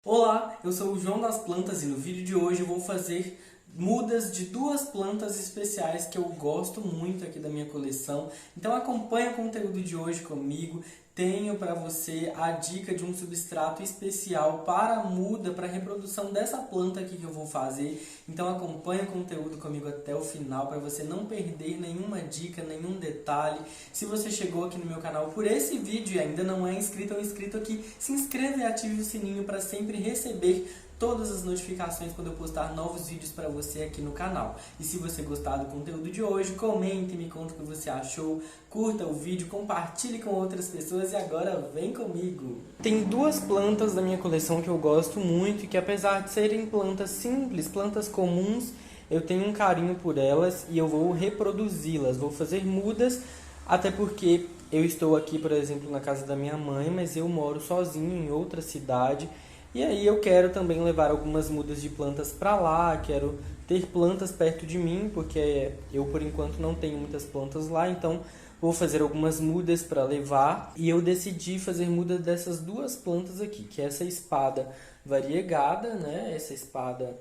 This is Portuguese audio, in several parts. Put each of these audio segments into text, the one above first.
Olá, eu sou o João das Plantas e no vídeo de hoje eu vou fazer mudas de duas plantas especiais que eu gosto muito aqui da minha coleção. Então acompanha o conteúdo de hoje comigo. Tenho para você a dica de um substrato especial para a muda, para a reprodução dessa planta aqui que eu vou fazer. Então acompanha o conteúdo comigo até o final para você não perder nenhuma dica, nenhum detalhe. Se você chegou aqui no meu canal por esse vídeo e ainda não é inscrito ou inscrito aqui, se inscreva e ative o sininho para sempre receber todas as notificações quando eu postar novos vídeos para você aqui no canal. E se você gostar do conteúdo de hoje, comente, me conta o que você achou, curta o vídeo, compartilhe com outras pessoas e agora vem comigo! Tem duas plantas da minha coleção que eu gosto muito e que apesar de serem plantas simples, plantas comuns, eu tenho um carinho por elas e eu vou reproduzi-las, vou fazer mudas, até porque eu estou aqui, por exemplo, na casa da minha mãe, mas eu moro sozinho em outra cidade. E aí eu quero também levar algumas mudas de plantas para lá, quero ter plantas perto de mim, porque eu por enquanto não tenho muitas plantas lá, então vou fazer algumas mudas para levar. E eu decidi fazer mudas dessas duas plantas aqui, que é essa espada variegada, né? Essa espada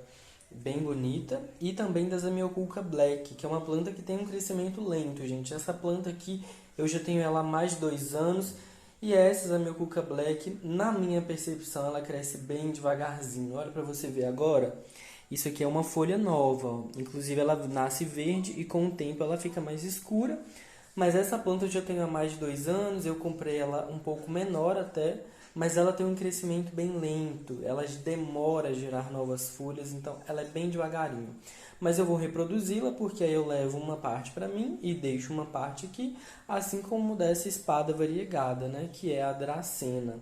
bem bonita, e também da Zamioculca Black, que é uma planta que tem um crescimento lento, gente. Essa planta aqui eu já tenho ela há mais de 2 anos. E essa Zamioculca Black, na minha percepção, ela cresce bem devagarzinho. Olha para você ver agora. Isso aqui é uma folha nova, ó. Inclusive ela nasce verde e com o tempo ela fica mais escura. Mas essa planta eu já tenho há mais de 2 anos, eu comprei ela um pouco menor até, mas ela tem um crescimento bem lento, ela demora a gerar novas folhas, então ela é bem devagarinho. Mas eu vou reproduzi-la porque aí eu levo uma parte para mim e deixo uma parte aqui, assim como dessa espada variegada, né, que é a Dracena.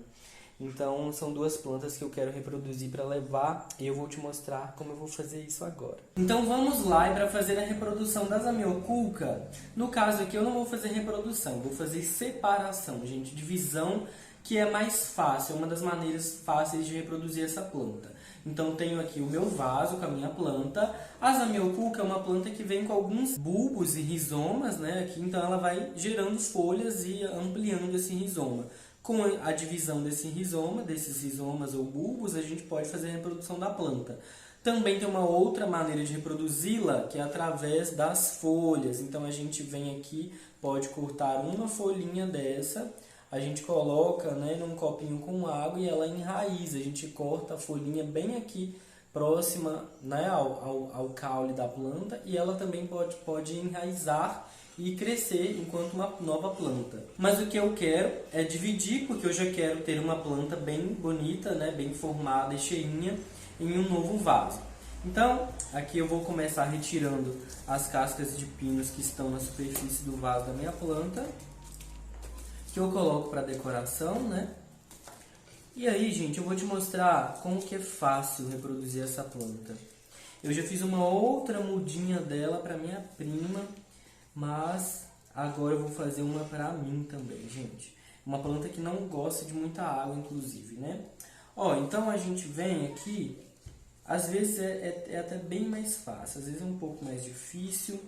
Então são duas plantas que eu quero reproduzir para levar e eu vou te mostrar como eu vou fazer isso agora. Então vamos lá, e para fazer a reprodução da Zamioculca, no caso aqui eu não vou fazer reprodução, vou fazer separação, gente, divisão, que é mais fácil, é uma das maneiras fáceis de reproduzir essa planta. Então tenho aqui o meu vaso com a minha planta. A Zamioculca é uma planta que vem com alguns bulbos e rizomas, né? Aqui, então ela vai gerando folhas e ampliando esse rizoma. Com a divisão desse rizoma, desses rizomas ou bulbos, a gente pode fazer a reprodução da planta. Também tem uma outra maneira de reproduzi-la, que é através das folhas. Então a gente vem aqui, pode cortar uma folhinha dessa, a gente coloca, né, num copinho com água e ela enraiza. A gente corta a folhinha bem aqui, próxima, né, ao caule da planta, e ela também pode enraizar e crescer enquanto uma nova planta. Mas o que eu quero é dividir, porque eu já quero ter uma planta bem bonita, né, bem formada e cheinha em um novo vaso. Então, aqui eu vou começar retirando as cascas de pinos que estão na superfície do vaso da minha planta, que eu coloco para decoração, né? E aí, gente, eu vou te mostrar como que é fácil reproduzir essa planta. Eu já fiz uma outra mudinha dela para minha prima, mas agora eu vou fazer uma para mim também, gente. Uma planta que não gosta de muita água, inclusive, né? Ó, então a gente vem aqui, às vezes é até bem mais fácil, às vezes é um pouco mais difícil,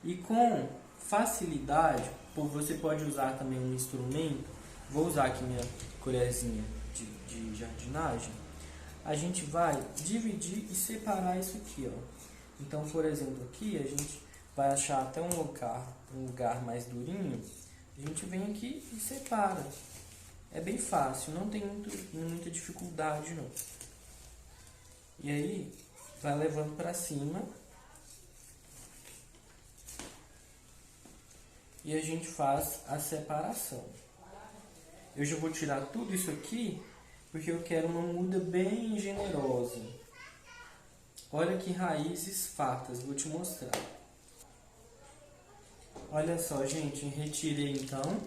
e com facilidade, você pode usar também um instrumento. Vou usar aqui minha colherzinha de jardinagem. A gente vai dividir e separar isso aqui, ó. Então, por exemplo, aqui a gente vai achar até um lugar mais durinho. A gente vem aqui e separa. É bem fácil, não tem muita dificuldade, não. E aí, vai levando para cima. E a gente faz a separação. Eu já vou tirar tudo isso aqui, porque eu quero uma muda bem generosa. Olha que raízes fartas, vou te mostrar. Olha só, gente, retirei então.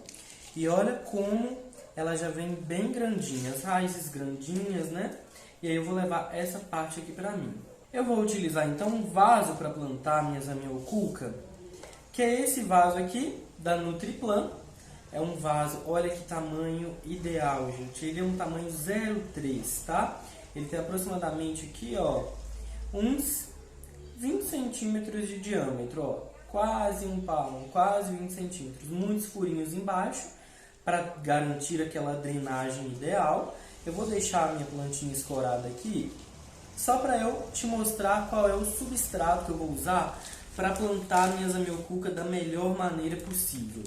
E olha como ela já vem bem grandinha, as raízes grandinhas, né? E aí eu vou levar essa parte aqui pra mim. Eu vou utilizar então um vaso para plantar minha Zamioculca, que é esse vaso aqui, da Nutriplan. É um vaso, olha que tamanho ideal, gente. Ele é um tamanho 0,3, tá? Ele tem aproximadamente aqui, ó, uns 20 centímetros de diâmetro, ó. Quase um palmo, quase 20 centímetros. Muitos furinhos embaixo, para garantir aquela drenagem ideal. Eu vou deixar a minha plantinha escorada aqui, só para eu te mostrar qual é o substrato que eu vou usar para plantar minhas amiocuca da melhor maneira possível.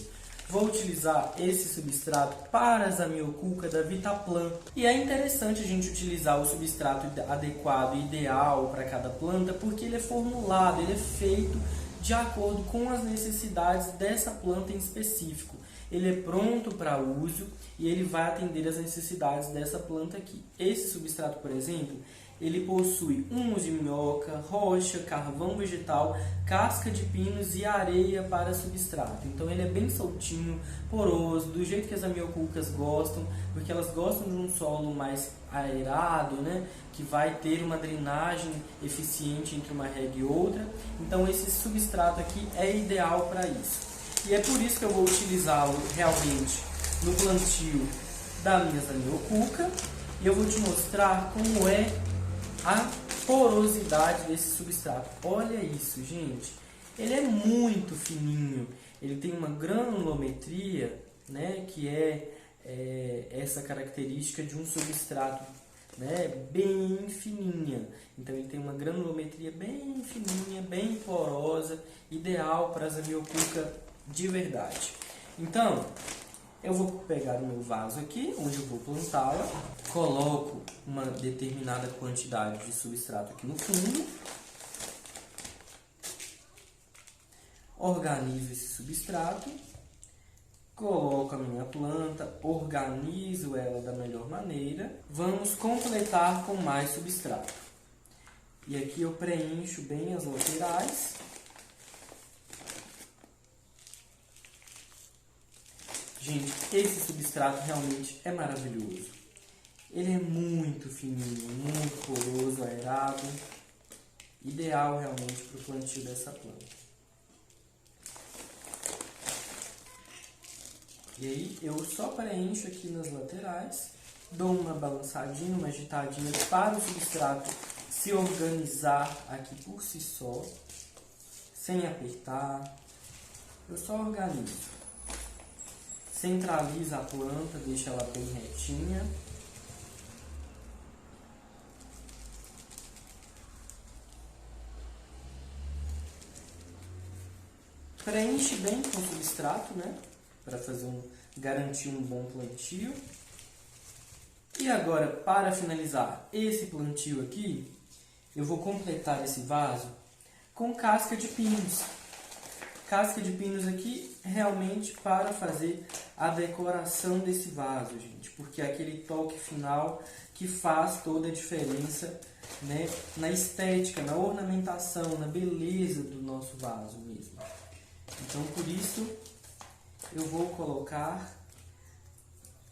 Vou utilizar esse substrato para as amiocuca da Vitaplan. E é interessante a gente utilizar o substrato adequado e ideal para cada planta, porque ele é formulado, ele é feito de acordo com as necessidades dessa planta em específico. Ele é pronto para uso e ele vai atender as necessidades dessa planta aqui. Esse substrato, por exemplo, ele possui humus de minhoca, rocha, carvão vegetal, casca de pinos e areia para substrato. Então ele é bem soltinho, poroso, do jeito que as amiocucas gostam, porque elas gostam de um solo mais aerado, né? Que vai ter uma drenagem eficiente entre uma rega e outra. Então esse substrato aqui é ideal para isso. E é por isso que eu vou utilizá-lo realmente no plantio das minhas amiocuca. E eu vou te mostrar como é a porosidade desse substrato. Olha isso, gente. Ele é muito fininho. Ele tem uma granulometria, né, que é essa característica de um substrato, né, bem fininha. Então ele tem uma granulometria bem fininha, bem porosa, ideal para as amiocuca de verdade. Então, eu vou pegar o meu vaso aqui, onde eu vou plantá-la, coloco uma determinada quantidade de substrato aqui no fundo, organizo esse substrato, coloco a minha planta, organizo ela da melhor maneira, vamos completar com mais substrato. E aqui eu preencho bem as laterais. Gente, esse substrato realmente é maravilhoso. Ele é muito fininho, muito poroso, aerado. Ideal realmente para o plantio dessa planta. E aí eu só preencho aqui nas laterais, dou uma balançadinha, uma agitadinha para o substrato se organizar aqui por si só, sem apertar. Eu só organizo. Centraliza a planta, deixa ela bem retinha. Preenche bem com o substrato, né? Para garantir um bom plantio. E agora, para finalizar esse plantio aqui, eu vou completar esse vaso com casca de pinos. Casca de pinos aqui realmente para fazer a decoração desse vaso, gente, porque é aquele toque final que faz toda a diferença, né, na estética, na ornamentação, na beleza do nosso vaso mesmo. Então, por isso, eu vou colocar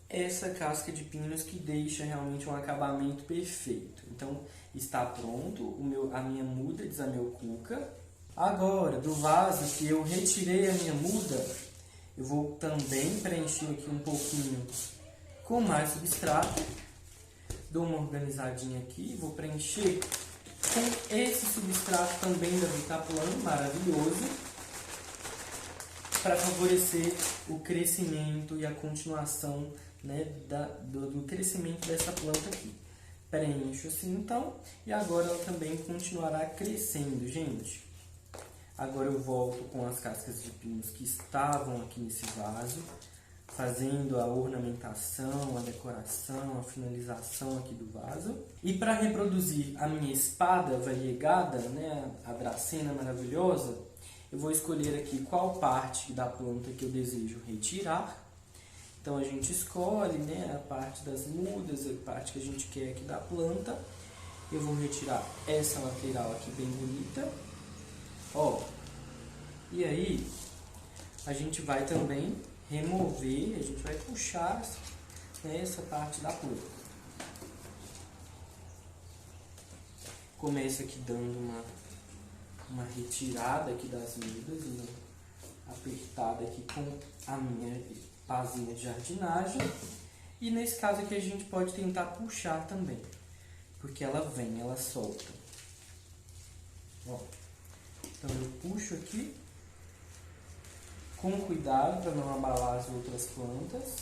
essa casca de pinos que deixa realmente um acabamento perfeito. Então, está pronto a minha muda de amiocuca. Agora, do vaso que eu retirei a minha muda, eu vou também preencher aqui um pouquinho com mais substrato. Dou uma organizadinha aqui, vou preencher com esse substrato também da Vitaplan, maravilhoso, para favorecer o crescimento e a continuação, né, do crescimento dessa planta aqui. Preencho assim então, e agora ela também continuará crescendo, gente. Agora eu volto com as cascas de pinos que estavam aqui nesse vaso, fazendo a ornamentação, a decoração, a finalização aqui do vaso. E para reproduzir a minha espada variegada, né, a dracena maravilhosa, eu vou escolher aqui qual parte da planta que eu desejo retirar. Então a gente escolhe, né, a parte das mudas, a parte que a gente quer aqui da planta. Eu vou retirar essa lateral aqui bem bonita. Ó, e aí a gente vai também remover, a gente vai puxar, né, essa parte da planta. Começo aqui dando uma retirada aqui das mudas, uma apertada aqui com a minha pazinha de jardinagem. E nesse caso aqui a gente pode tentar puxar também, porque ela vem, ela solta. Ó. Então eu puxo aqui, com cuidado para não abalar as outras plantas,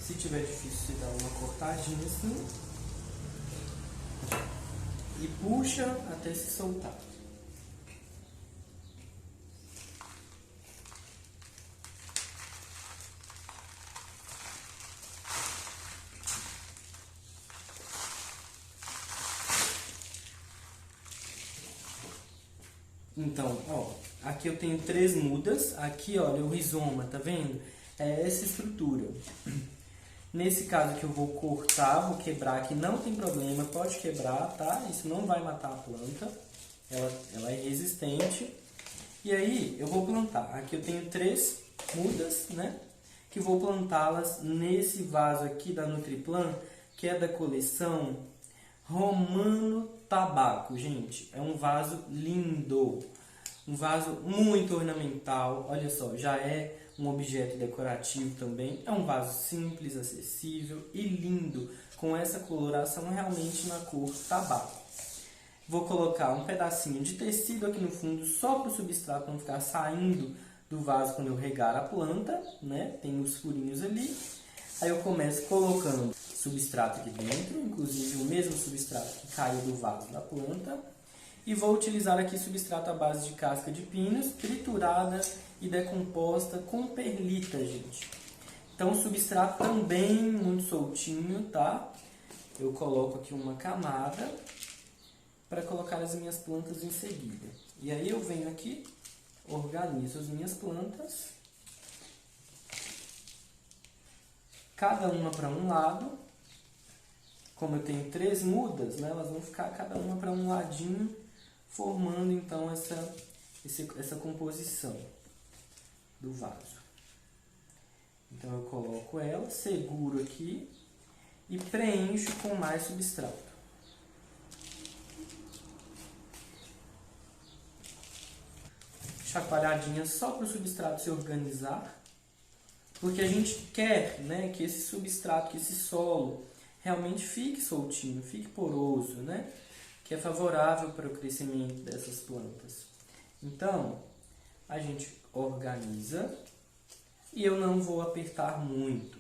Se tiver difícil, você dá uma cortadinha assim e puxa até se soltar. Então, ó, aqui eu tenho 3 mudas. Aqui, olha, o rizoma, tá vendo? É essa estrutura. Nesse caso aqui eu vou cortar, vou quebrar aqui, não tem problema, pode quebrar, tá? Isso não vai matar a planta, ela é resistente. E aí eu vou plantar. Aqui eu tenho 3 mudas, né? Que vou plantá-las nesse vaso aqui da Nutriplan, que é da coleção Romano Tabaco, gente. É um vaso lindo, um vaso muito ornamental. Olha só, já é um objeto decorativo também. É um vaso simples, acessível e lindo, com essa coloração realmente na cor tabaco. Vou colocar um pedacinho de tecido aqui no fundo, só para o substrato não ficar saindo do vaso quando eu regar a planta, né? Tem os furinhos ali. Aí eu começo colocando substrato aqui dentro, inclusive o mesmo substrato que caiu do vaso da planta. E vou utilizar aqui substrato à base de casca de pinos, triturada e decomposta com perlita, gente. Então o substrato também muito soltinho, tá? Eu coloco aqui uma camada para colocar as minhas plantas em seguida. E aí eu venho aqui, organizo as minhas plantas, cada uma para um lado. Como eu tenho 3 mudas, né, elas vão ficar cada uma para um ladinho, formando então essa composição do vaso. Então eu coloco ela, seguro aqui e preencho com mais substrato. Chacoalhadinha só para o substrato se organizar, porque a gente quer, né, que esse substrato, que esse solo realmente fique soltinho, fique poroso, né, que é favorável para o crescimento dessas plantas. Então, a gente organiza e eu não vou apertar muito,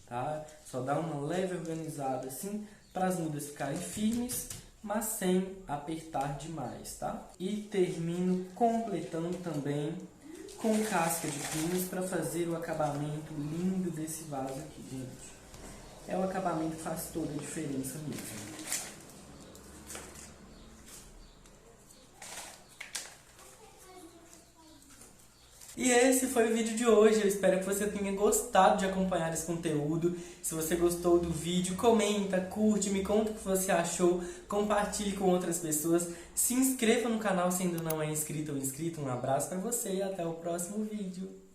tá? Só dá uma leve organizada assim para as mudas ficarem firmes, mas sem apertar demais, tá? E termino completando também com casca de pinos para fazer o acabamento lindo desse vaso aqui, gente. É o acabamento que faz toda a diferença mesmo. E esse foi o vídeo de hoje. Eu espero que você tenha gostado de acompanhar esse conteúdo. Se você gostou do vídeo, comenta, curte, me conta o que você achou, compartilhe com outras pessoas. Se inscreva no canal se ainda não é inscrito ou inscrito. Um abraço para você e até o próximo vídeo.